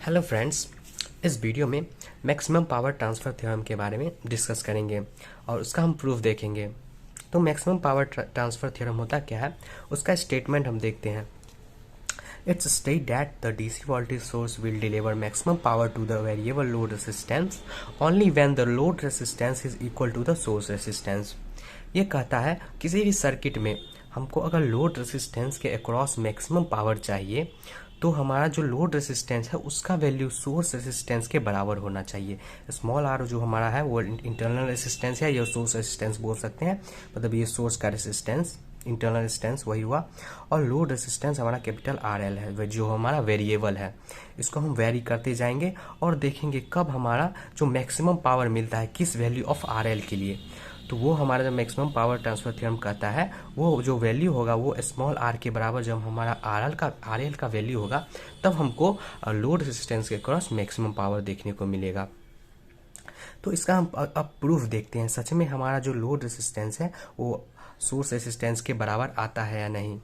Hello friends, इस video में maximum power transfer theorem के बारे में डिस्कस करेंगे और उसका हम प्रूफ देखेंगे। तो मैक्सिमम पावर ट्रांसफ़र थ्योरम होता क्या है, उसका स्टेटमेंट हम देखते हैं। It's state that the DC voltage source will deliver maximum power to the variable load resistance only when the load resistance is equal to the source resistance. ये कहता है किसी भी सर्किट में हमको अगर लोड रेसिस्टेंस के अक्रॉस मैक्सिमम पावर चाहिए तो हमारा जो लोड रेसिस्टेंस है उसका वैल्यू सोर्स रेसिस्टेंस के बराबर होना चाहिए। स्मॉल आर जो हमारा है वो इंटरनल रेसिस्टेंस है या सोर्स रेसिस्टेंस बोल सकते हैं, मतलब ये सोर्स का रेसिस्टेंस इंटरनल रेसिस्टेंस वही हुआ। और लोड रेसिस्टेंस हमारा कैपिटल आर एल है जो हमारा वेरिएबल है। इसको हम वेरी करते जाएंगे और देखेंगे कब हमारा जो मैक्सिमम पावर मिलता है किस वैल्यू ऑफ आर एल के लिए। तो वो हमारा जो मैक्सिमम पावर ट्रांसफर थ्योरम कहता है वो जो वैल्यू होगा वो स्मॉल आर के बराबर जब हमारा आर एल का वैल्यू होगा तब हमको लोड रेजिस्टेंस के क्रॉस मैक्सिमम पावर देखने को मिलेगा। तो इसका हम अब प्रूफ देखते हैं, सच में हमारा जो लोड रेजिस्टेंस है वो सोर्स रेजिस्टेंस के बराबर आता है या नहीं।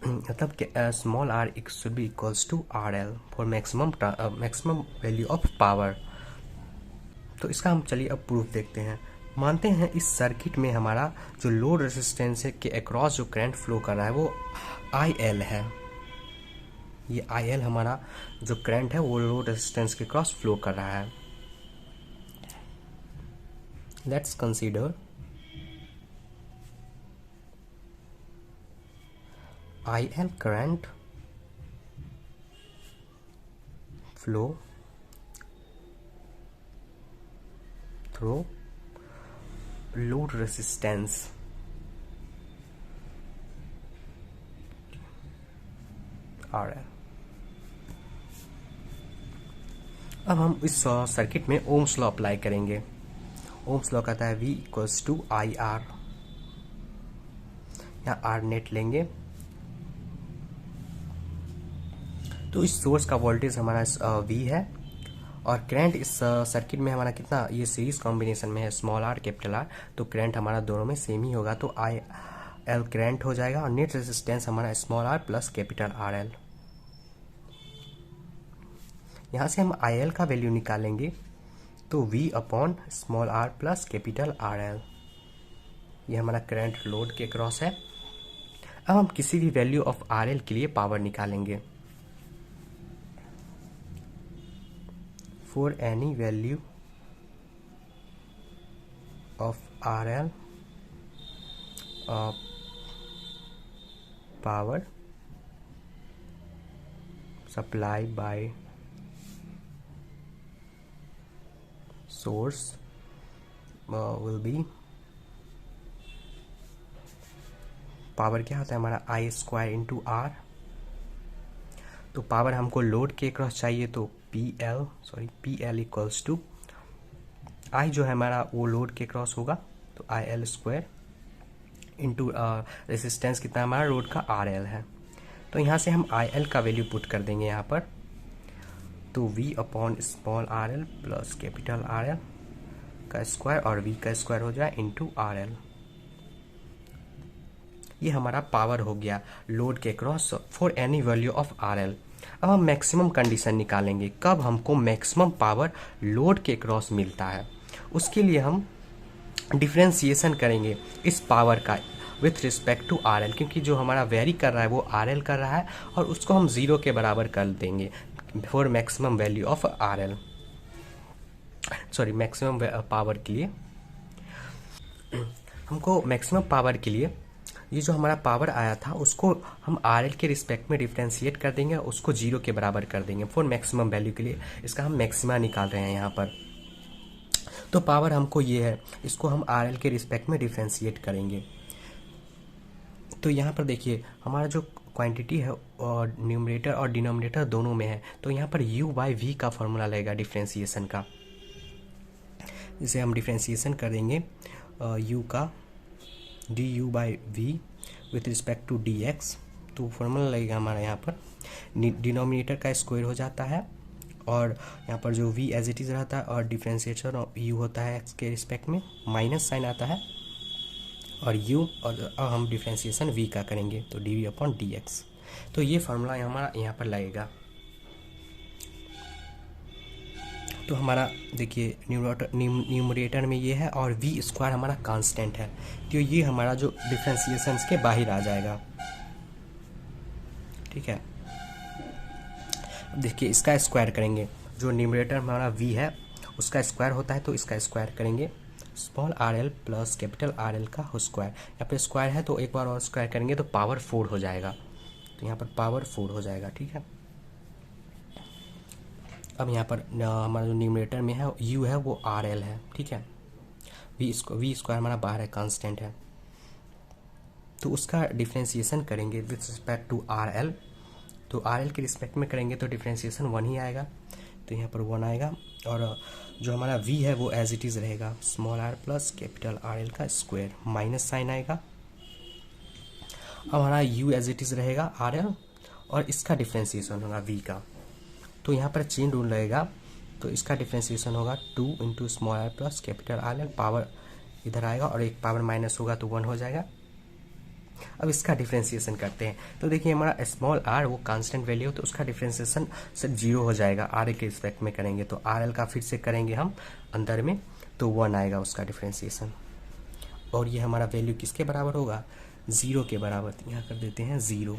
मतलब small R should be equals to R L for maximum value of power. तो इसका हम चलिए अब प्रूफ देखते हैं। मानते हैं इस सर्किट में हमारा जो लोड रेजिस्टेंस के अक्रॉस जो करंट फ्लो कर रहा है वो आई एल है। ये आई एल हमारा जो करंट है वो लोड रेजिस्टेंस के क्रॉस फ्लो कर रहा है। Let's consider I L current flow through load resistance R L. अब हम इस सर्किट में ओम्स लॉ अप्लाई करेंगे। ओम्स लॉ कहता है V equals to I R. यहाँ आर नेट लेंगे तो इस सोर्स का वोल्टेज हमारा V है और करंट इस सर्किट में हमारा कितना, ये सीरीज कॉम्बिनेशन में है स्मॉल आर कैपिटल आर, तो करंट हमारा दोनों में सेम ही होगा तो आई एल करंट हो जाएगा और नेट रेजिस्टेंस हमारा small R plus capital R L. यहाँ से हम आई एल का वैल्यू निकालेंगे तो V upon small R plus capital R L. ये हमारा करंट लोड के क्रॉस है। अब हम किसी भी वैल्यू ऑफ आर एल के लिए पावर निकालेंगे। For any value of RL power supplied by source will be, power क्या होता है हमारा आई स्क्वायर इंटू आर। तो पावर हमको लोड के क्रॉस चाहिए तो पी एल इक्वल्स टू आई जो है हमारा वो लोड के क्रॉस होगा तो I L square into resistance कितना हमारा लोड का आर एल है। तो यहाँ से हम आई एल का वैल्यू पुट कर देंगे यहाँ पर, तो V upon small R L plus capital R L का स्क्वायर और V का स्क्वायर हो जाए इंटू आर एल। ये हमारा पावर हो गया लोड के cross for any value of are L. अब हम मैक्सिमम कंडीशन निकालेंगे कब हमको मैक्सिमम पावर लोड के क्रॉस मिलता है। उसके लिए हम डिफ्रेंसिएशन करेंगे इस पावर का with respect to R L, क्योंकि जो हमारा वेरी कर रहा है वो आर एल कर रहा है और उसको हम ज़ीरो के बराबर कर देंगे for maximum value of R L, sorry maximum power के लिए। हमको मैक्सिमम पावर के लिए ये जो हमारा पावर आया था उसको हम आर एल के रिस्पेक्ट में डिफ्रेंशिएट कर देंगे, उसको जीरो के बराबर कर देंगे फॉर मैक्सिमम वैल्यू के लिए। इसका हम मैक्सिमा निकाल रहे हैं यहाँ पर। तो पावर हमको ये है, इसको हम आर एल के रिस्पेक्ट में डिफ्रेंशिएट करेंगे। तो यहाँ पर देखिए हमारा जो क्वांटिटी है और न्यूमरेटर और डिनोमिनेटर दोनों में है, तो यहाँ पर U बाई V का फॉर्मूला लगेगा डिफ्रेंशिएशन का। इसे हम डिफ्रेंशिएशन करेंगे U का D U by V with respect to D X, तो फॉर्मूला लगेगा हमारा यहाँ पर डिनोमिनेटर का स्क्वायर हो जाता है और यहाँ पर जो v एज इट इज़ रहता है और डिफ्रेंशिएशन ऑफ u होता है x के रिस्पेक्ट में, माइनस साइन आता है और u, और अब हम डिफ्रेंशिएशन v का करेंगे तो D V upon D X. तो ये फार्मूला हमारा यहाँ पर लगेगा। तो हमारा देखिए न्यूमरेटर में ये है और वी स्क्वायर हमारा कांस्टेंट है, तो ये हमारा जो डिफ्रेंसिएशन के बाहर आ जाएगा। ठीक है, अब देखिए इसका स्क्वायर करेंगे, जो न्यूमरेटर हमारा वी है उसका स्क्वायर होता है, तो इसका स्क्वायर करेंगे small R L plus capital R L का स्क्वायर। यहाँ पे स्क्वायर है तो एक बार और स्क्वायर करेंगे तो पावर 4 हो जाएगा, तो यहाँ पर पावर 4 हो जाएगा। ठीक है, अब यहाँ पर हमारा जो न्यूमरेटर में है u है वो आर एल है। ठीक है, वी स्क्वायर हमारा बाहर है, कांस्टेंट है, तो उसका डिफ्रेंसिएशन करेंगे with respect to R L. तो आर एल के रिस्पेक्ट में करेंगे तो डिफ्रेंसिएशन 1 ही आएगा, तो यहाँ पर 1 आएगा। और जो हमारा v है वो एज इट इज़ रहेगा small R plus capital R L का स्क्वायर, माइनस साइन आएगा। अब हमारा u एज इट इज़ रहेगा आर एल और इसका डिफ्रेंसिएशन होगा v का, तो यहाँ पर चेन रूल लगेगा, तो इसका डिफ्रेंसिएशन होगा 2 into small R plus capital R L, power इधर आएगा और एक पावर माइनस होगा तो 1 हो जाएगा। अब इसका डिफ्रेंसिएशन करते हैं, तो देखिए हमारा स्मॉल आर वो कांस्टेंट वैल्यू, तो उसका डिफ्रेंसिएशन से 0 हो जाएगा। आर एल के रिस्पेक्ट में करेंगे तो आर एल का फिर से करेंगे हम अंदर में, तो 1 आएगा उसका डिफ्रेंसिएशन। और ये हमारा वैल्यू किसके बराबर होगा, 0 के बराबर, तो यहाँ कर देते हैं 0।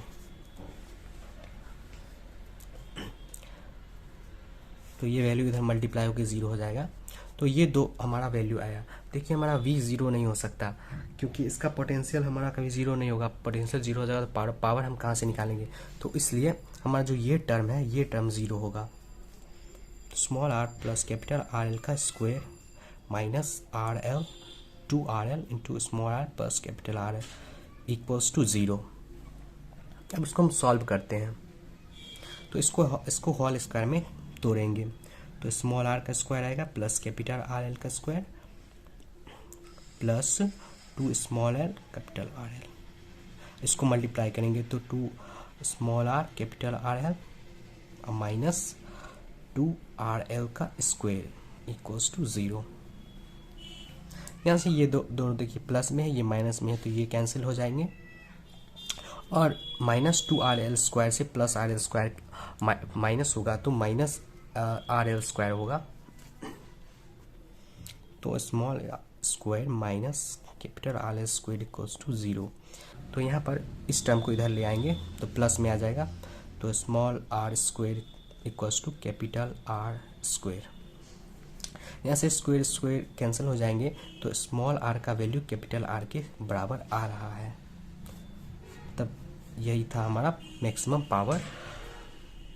तो ये वैल्यू इधर मल्टीप्लाई होकर 0 हो जाएगा, तो ये दो हमारा वैल्यू आया। देखिए हमारा v 0 नहीं हो सकता क्योंकि इसका पोटेंशियल हमारा कभी 0 नहीं होगा, पोटेंशियल 0 हो जाएगा तो पावर हम कहाँ से निकालेंगे, तो इसलिए हमारा जो ये टर्म है ये टर्म 0 होगा। Small R plus capital R L का square minus R L 2 R L into small R plus capital R L equals to 0। अब इसको हम सॉल्व करते हैं, तो इसको होल स्क्वायर में तोड़ेंगे, तो स्मॉल आर का स्क्वायर आएगा प्लस कैपिटल आर एल का square plus 2 small L capital R L, इसको मल्टीप्लाई करेंगे तो 2 small R capital R L minus 2 R L का स्क्वायर इक्वल्स टू 0। यहाँ से ये दोनों देखिए प्लस में है, ये माइनस में है, तो ये कैंसिल हो जाएंगे और माइनस 2 आर एल स्क्वायर से plus R L square minus होगा तो माइनस आर एल स्क्वायर होगा, तो small square minus capital R L square equals to 0। तो यहाँ पर इस टर्म को इधर ले आएंगे तो प्लस में आ जाएगा, तो small R square equals to capital R square. यहाँ से स्क्वायर स्क्वायर कैंसिल हो जाएंगे, तो स्मॉल आर का वैल्यू कैपिटल आर के बराबर आ रहा है। तब यही था हमारा maximum power,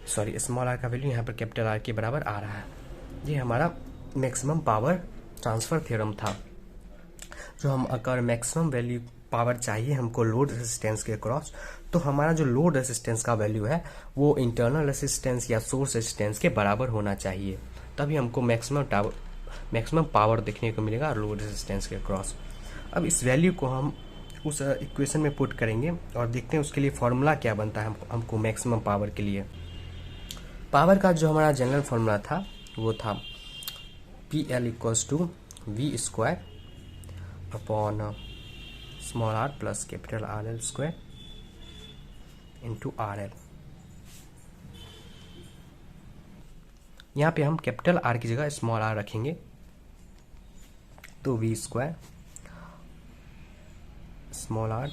sorry small R का वैल्यू यहाँ पर कैपिटल आर के बराबर आ रहा है। ये हमारा मैक्सिमम पावर ट्रांसफ़र थ्योरम था। जो हम अगर मैक्सिमम वैल्यू पावर चाहिए हमको लोड रेजिस्टेंस के क्रॉस, तो हमारा जो लोड रेजिस्टेंस का वैल्यू है वो इंटरनल रेजिस्टेंस या सोर्स रेजिस्टेंस के बराबर होना चाहिए, तभी हमको मैक्सिमम पावर देखने को मिलेगा लोड रेजिस्टेंस के क्रॉस। अब इस वैल्यू को हम उस इक्वेशन में पुट करेंगे और देखते हैं उसके लिए फॉर्मूला क्या बनता है हमको मैक्सिमम पावर के लिए। पावर का जो हमारा जनरल फॉर्मूला था वो था P L equals to V square upon small R plus capital R L square into R L. यहाँ पे हम कैपिटल आर की जगह स्मॉल आर रखेंगे, तो V square small R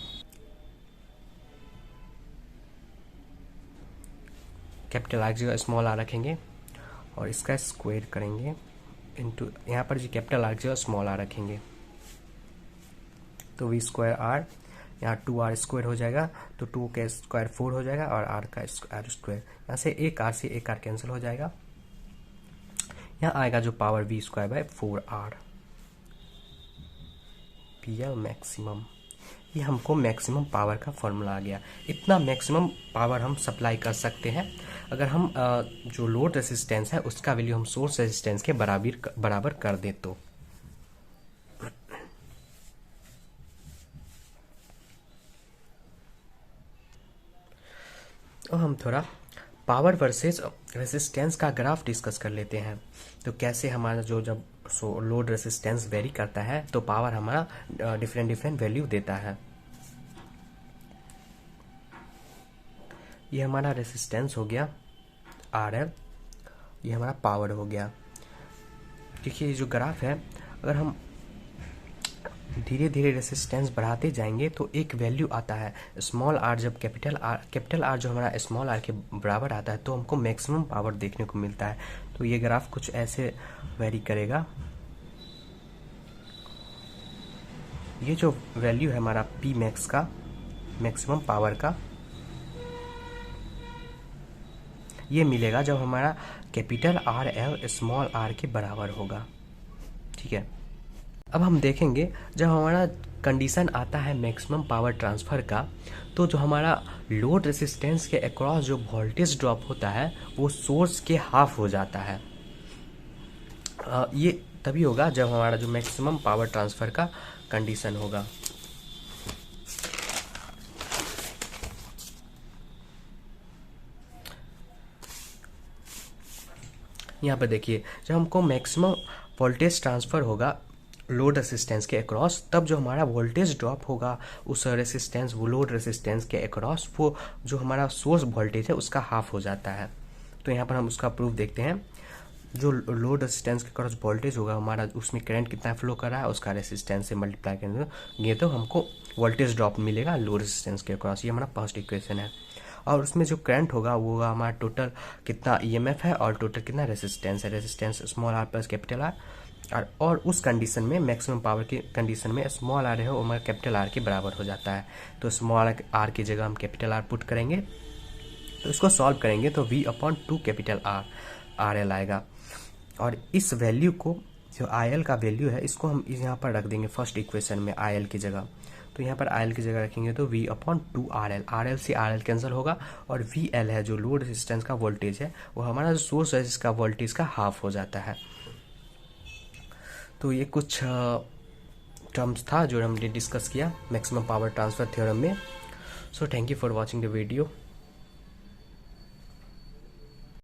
capital R की जगह स्मॉल आर रखेंगे और इसका स्क्वायर करेंगे इंटू यहाँ पर जो कैपिटल आर की जगह स्मॉल आर रखेंगे, तो वी स्क्वायर आर, यहाँ 2 आर स्क्वायर हो जाएगा, तो 2 का स्क्वायर 4 हो जाएगा और आर का आर स्क्वायर, यहाँ से एक आर से एक आर कैंसिल हो जाएगा। यहाँ आएगा जो power V square by 4 R P L maximum. ये हमको मैक्सिमम पावर का फॉर्मूला आ गया। इतना मैक्सिमम पावर हम सप्लाई कर सकते हैं अगर हम जो लोड रेजिस्टेंस है उसका वैल्यू हम सोर्स रेजिस्टेंस के बराबर कर दे तो। और हम थोड़ा पावर वर्सेस रेजिस्टेंस का ग्राफ डिस्कस कर लेते हैं। तो कैसे हमारा जब लोड रेजिस्टेंस वेरी करता है तो पावर हमारा डिफरेंट वैल्यू देता है। ये हमारा रेसिस्टेंस हो गया RL, ये हमारा पावर हो गया। देखिए ये जो ग्राफ है, अगर हम धीरे धीरे रेसिस्टेंस बढ़ाते जाएंगे तो एक वैल्यू आता है स्मॉल r, जब कैपिटल R जो हमारा स्मॉल r के बराबर आता है तो हमको मैक्सिमम पावर देखने को मिलता है। तो ये ग्राफ कुछ ऐसे वेरी करेगा। ये जो वैल्यू है हमारा P मैक्स का, मैक्सिमम पावर का, ये मिलेगा जब हमारा कैपिटल RL स्मॉल r के बराबर होगा। ठीक है, अब हम देखेंगे जब हमारा कंडीशन आता है मैक्सिमम पावर ट्रांसफ़र का, तो जो हमारा लोड रेसिस्टेंस के अक्रॉस जो वोल्टेज ड्रॉप होता है वो सोर्स के हाफ हो जाता है। ये तभी होगा जब हमारा जो मैक्सिमम पावर ट्रांसफ़र का कंडीशन होगा। यहाँ पर देखिए, जब हमको मैक्सिमम वोल्टेज ट्रांसफ़र होगा लोड रेसिस्टेंस के अक्रॉस, तब जो हमारा वोल्टेज ड्रॉप होगा उस रेसिस्टेंस, वो लोड रेसिस्टेंस के अक्रॉस, वो जो हमारा सोर्स वोल्टेज है उसका हाफ हो जाता है। तो यहाँ पर हम उसका प्रूफ देखते हैं। जो लोड रेसिस्टेंस के अक्रॉस वोल्टेज होगा हमारा, उसमें करंट कितना फ्लो कर रहा है उसका रेसिस्टेंस से मल्टीप्लाई करेंगे तो हमको वोल्टेज ड्रॉप मिलेगा लोड रेसिस्टेंस के अक्रॉस। ये हमारा फर्स्ट इक्वेशन है। और उसमें जो करंट होगा वो होगा हमारा टोटल कितना EMF है और टोटल कितना रेसिस्टेंस है, resistance small r plus capital R। और उस कंडीशन में, मैक्सिमम पावर की कंडीशन में स्मॉल r है वो हमारा कैपिटल R के बराबर हो जाता है। तो स्मॉल r की जगह हम कैपिटल R पुट करेंगे, तो इसको सॉल्व करेंगे तो V/2 कैपिटल RL आएगा। और इस वैल्यू को, जो IL का वैल्यू है, इसको हम यहाँ पर रख देंगे फर्स्ट इक्वेशन में IL की जगह। तो यहाँ पर IL की जगह रखेंगे तो V/2 RL, RL से RL कैंसिल होगा और VL है जो लोड रेजिस्टेंस का वोल्टेज है, वो हमारा जो सोर्स रेजिस्टेंस का वोल्टेज का हाफ हो जाता है। तो ये कुछ टर्म्स था जो हमने डिस्कस किया मैक्सिमम पावर ट्रांसफ़र थ्योरम में। So thank you for watching the video.